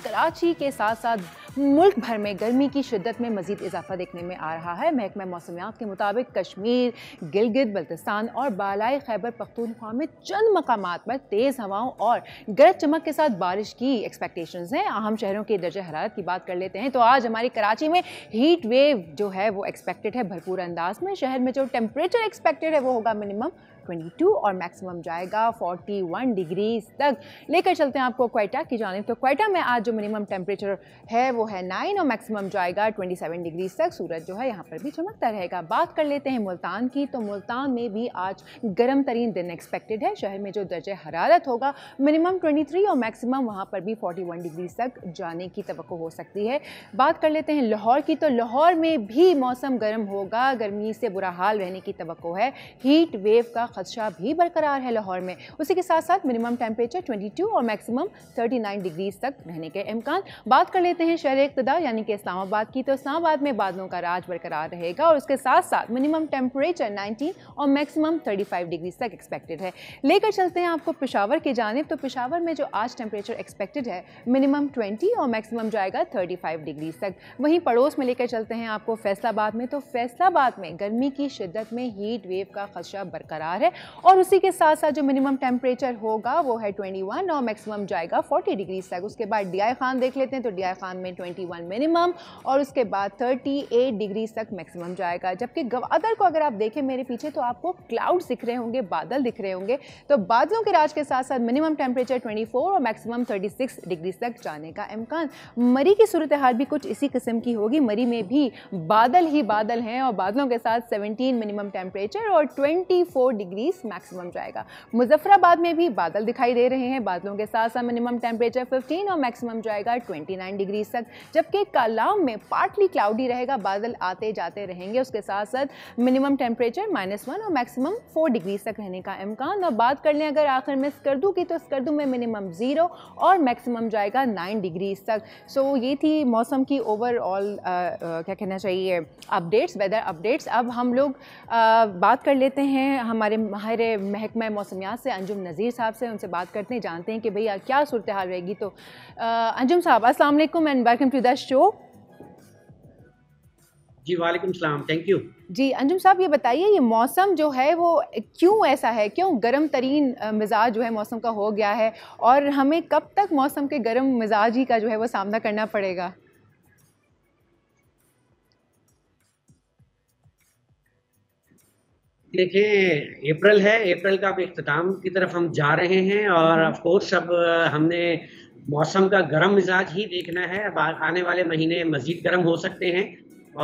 कराची के साथ साथ मुल्क भर में गर्मी की शिद्दत में मजीद इजाफा देखने में आ रहा है। महकमा मौसमियात के मुताबिक कश्मीर, गिलगित बल्तिस्तान और बालाई खैबर पख्तूनख्वा में चंद मकामात पर तेज़ हवाओं और गरज चमक के साथ बारिश की एक्सपेक्टेशंस हैं। अहम शहरों के दर्जे हरारत की बात कर लेते हैं तो आज हमारी कराची में हीट वेव जो है वो एक्सपेक्टेड है भरपूर अंदाज में। शहर में जो टेम्परेचर एक्सपेक्टेड है वो होगा मिनिमम 22 और मैक्सिमम जाएगा 41 डिग्रीज तक। लेकर चलते हैं आपको क्वेटा की जानिब। तो क्वेटा में आज जो मिनिमम टेम्परेचर है वो है 9 और मैक्सिमम जाएगा 27 डिग्रीज तक। सूरज जो है यहाँ पर भी चमकता रहेगा। बात कर लेते हैं मुल्तान की। तो मुल्तान में भी आज गर्म तरीन दिन एक्सपेक्टेड है। शहर में जो दर्जे हरारत होगा मिनिमम 23 और मैक्सिमम वहाँ पर भी 41 डिग्रीज तक जाने की तवक्को हो सकती है। बात कर लेते हैं लाहौर की। तो लाहौर में भी मौसम गर्म होगा, गर्मी से बुरा हाल रहने की तवक्को है। हीट वेव का खदशा भी बरकरार है लाहौर में। उसी के साथ साथ मिनिमम टेम्परेचर 22 और मैक्सिमम 39 डिग्रीज तक रहने के इम्कान। बात कर लेते हैं शहर इक़्तिदार यानी कि इस्लामाबाद की। तो इस्लामाबाद में बादलों का राज बरकरार रहेगा और उसके साथ साथ मिनिमम टेम्परेचर 19 और मैक्सिमम 35 डिग्रीज तक एक्सपेक्टेड है। लेकर चलते हैं आपको पेशावर की जानिब। तो पेशावर में जो आज टेम्परेचर एक्सपेक्टेड है मिनिमम 20 और मैक्सिमम जाएगा 35 डिग्रीज तक। वहीं पड़ोस में लेकर चलते हैं आपको फैसलाबाद में। तो फैसलाबाद में गर्मी की शिद्दत में हीट वेव का खदशा बरकरार है और उसी के साथ साथ जो मिनिमम टेम्परेचर होगा वो है 21 और मैक्सिमम जाएगा 40 डिग्रीज तक। उसके बाद डीआई खान देख लेते हैं। तो डीआई खान में 21 मिनिमम और उसके बाद 38 डिग्रीज तक मैक्सिमम जाएगा। जबकि गवादर को अगर आप देखें मेरे पीछे तो आपको क्लाउड्स दिख रहे होंगे, बादल दिख रहे होंगे। तो बादलों के राज के साथ साथ मिनिमम टेम्परेचर 24 और मैक्सिमम 36 डिग्रीज तक जाने का इम्कान। मरी की सूरत हाल भी कुछ इसी किस्म की होगी। मरी में भी बादल ही बादल हैं और बादलों के साथ 17 मिनिमम टेम्परेचर और 24 डिग्रीज मैक्सिमम जाएगा। मुजफ्फराबाद में भी बादल दिखाई दे रहे हैं। बादलों के साथ साथ मिनिमम टेम्परेचर 15 और मैक्सिमम जाएगा 29 डिग्रीज तक। जबकि कालाम में पार्टली क्लाउडी रहेगा, बादल आते जाते रहेंगे। उसके साथ साथ मिनिमम टेम्परेचर -1 और मैक्सिमम 4 डिग्रीज तक रहने का इम्कान। और बात कर लें अगर आखिर में स्कर्दू की तो स्कर्दू में मिनिमम 0 और मैक्सिमम जाएगा 9 डिग्रीज तक। सो ये थी मौसम की ओवरऑल क्या कहना चाहिए अपडेट्स, वेदर अपडेट्स। अब हम लोग बात कर लेते हैं हमारे माहिर महकमा मौसमियात से अंजुम नज़ीर साहब से। उनसे बात करते हैं, जानते हैं कि भैया क्या सूरत हाल रहेगी। तो अंजुम साहब अस्सलाम वालेकुम and welcome to the show. जी वालेकुम सलाम, थैंक यू। जी अंजुम साहब ये बताइए ये मौसम जो है वो क्यों ऐसा है, क्यों गर्म तरीन मिजाज जो है मौसम का हो गया है और हमें कब तक मौसम के गर्म मिजाजी का जो है वो सामना करना पड़ेगा? देखें अप्रैल है, अप्रैल का अब इख्तिताम की तरफ हम जा रहे हैं और ऑफ कोर्स अब हमने मौसम का गर्म मिजाज ही देखना है। अब आने वाले महीने मज़ीद गर्म हो सकते हैं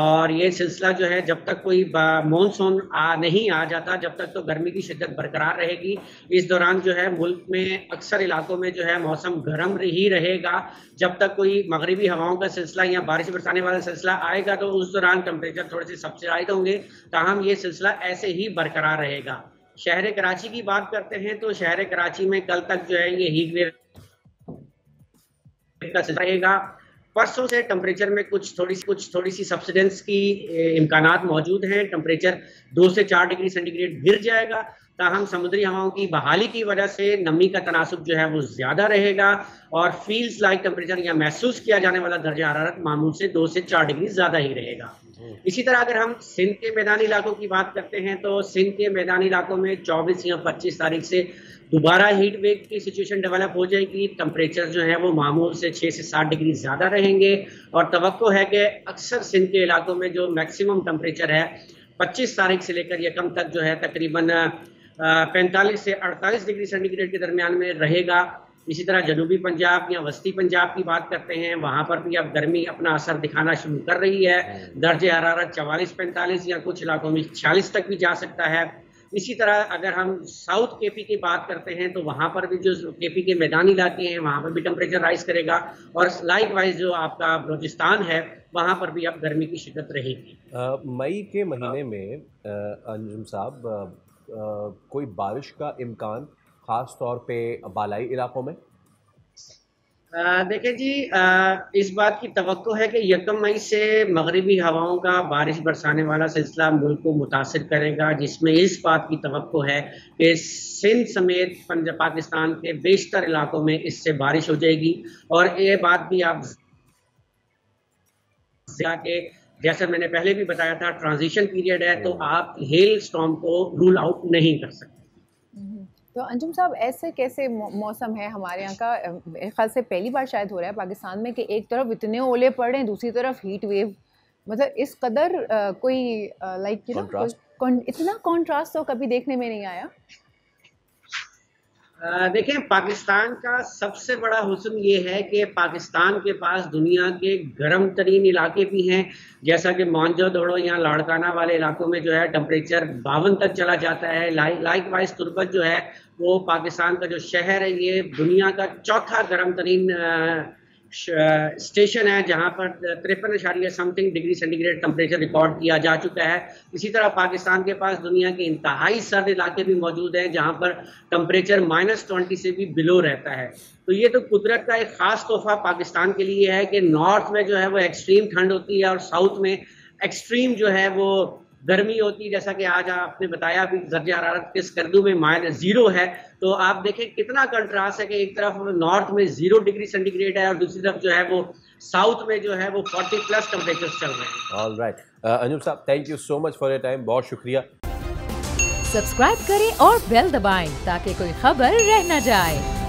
और ये सिलसिला जो है जब तक कोई मानसून नहीं आ जाता जब तक तो गर्मी की शिद्दत बरकरार रहेगी। इस दौरान जो है मुल्क में अक्सर इलाकों में जो है मौसम गर्म ही रहेगा। जब तक कोई मगरिबी हवाओं का सिलसिला या बारिश बरसाने वाला सिलसिला आएगा तो उस दौरान टेम्परेचर थोड़े से सब्सिडाइज होंगे। ताहम ये सिलसिला ऐसे ही बरकरार रहेगा। शहर कराची की बात करते हैं तो शहर कराची में कल तक जो है ये हीट वेव का सिलसिला रहेगा। परसों से टेम्परेचर में कुछ थोड़ी सी सब्सिडेंस की इम्कानात मौजूद हैं। टेम्परेचर 2 से 4 डिग्री सेंटीग्रेड गिर जाएगा। ताहम समुद्री हवाओं की बहाली की वजह से नमी का तनासुब जो है वो ज़्यादा रहेगा और फील्स लाइक टेम्परेचर या महसूस किया जाने वाला दर्जा हरारत मामूल से 2 से 4 डिग्री ज़्यादा ही रहेगा। इसी तरह अगर हम सिंध के मैदानी इलाकों की बात करते हैं तो सिंध के मैदानी इलाकों में 24 या 25 तारीख से दोबारा हीट वेव की सिचुएशन डेवलप हो जाएगी। टेम्परेचर जो है वो मामूल से 6 से 7 डिग्री ज़्यादा रहेंगे और तवक्को है कि अक्सर सिंध के इलाकों में जो मैक्सिमम टेम्परेचर है 25 तारीख से लेकर यकम तक जो है तकरीबन 45 से 48 डिग्री सेंटीग्रेड के दरमियान में रहेगा। इसी तरह जनूबी पंजाब या वस्ती पंजाब की बात करते हैं, वहाँ पर भी अब गर्मी अपना असर दिखाना शुरू कर रही है। दर्जे हरारत 44-45 या कुछ इलाकों में 46 तक भी जा सकता है। इसी तरह अगर हम साउथ केपी की बात करते हैं तो वहाँ पर भी जो केपी के मैदानी इलाके हैं वहाँ पर भी टेम्परेचर राइज करेगा और लाइक वाइज जो आपका बलूचिस्तान है वहाँ पर भी अब गर्मी की शिद्दत रहेगी। मई के महीने में अंजुम साहब कोई बारिश का इम्कान ख़ास तौर पे बालाई इलाकों में? देखिए जी, इस बात की तवक्को है कि 1 मई से मगरिबी हवाओं का बारिश बरसाने वाला सिलसिला मुल्क को मुतासिर करेगा, जिसमें इस बात की तवक्को है कि सिंध समेत पंजाब पाकिस्तान के बेशतर इलाकों में इससे बारिश हो जाएगी। और ये बात भी आप के जैसा मैंने पहले भी बताया था, ट्रांजिशन पीरियड है, तो आप हेल स्टॉर्म को रूल आउट नहीं कर सकते। तो अंजुम साहब, ऐसे कैसे मौसम है हमारे यहाँ का? मेरे ख्याल से पहली बार शायद हो रहा है पाकिस्तान में कि एक तरफ इतने ओले पड़ रहे हैं, दूसरी तरफ हीट वेव। मतलब इस कदर कोई लाइक इतना कॉन्ट्रास्ट तो कभी देखने में नहीं आया। देखिए, पाकिस्तान का सबसे बड़ा हुस्न ये है कि पाकिस्तान के पास दुनिया के गर्म तरीन इलाके भी हैं, जैसा कि मोहनजोदड़ो या लाड़काना वाले इलाकों में जो है टेम्परेचर 52 तक चला जाता है। लाइक वाइज तुर्बत जो है वो पाकिस्तान का जो शहर है ये दुनिया का चौथा गर्म तरीन स्टेशन है, जहां पर 53 डिग्री सेंटीग्रेड टेम्परेचर रिकॉर्ड किया जा चुका है। इसी तरह पाकिस्तान के पास दुनिया के इंतहाई सर्द इलाके भी मौजूद हैं, जहां पर टेम्परेचर -20 से भी बिलो रहता है। तो ये तो कुदरत का एक खास तोहफा पाकिस्तान के लिए है कि नॉर्थ में जो है वो एक्सट्रीम ठंड होती है और साउथ में एक्सट्रीम जो है वो गर्मी होती है। जैसा कि आज आपने बताया अभी दर्जा हरारत के स्कर्दू में -0 है, तो आप देखें कितना कंट्रास्ट है कि एक तरफ नॉर्थ में 0 डिग्री सेंटीग्रेड है और दूसरी तरफ जो है वो साउथ में जो है वो 40+ टेम्परेचर चल रहे हैं। ऑल राइट, अंजुम साहब, thank you so much for your time, बहुत शुक्रिया। सब्सक्राइब करें और बेल दबाएं ताकि कोई खबर रह न जाए।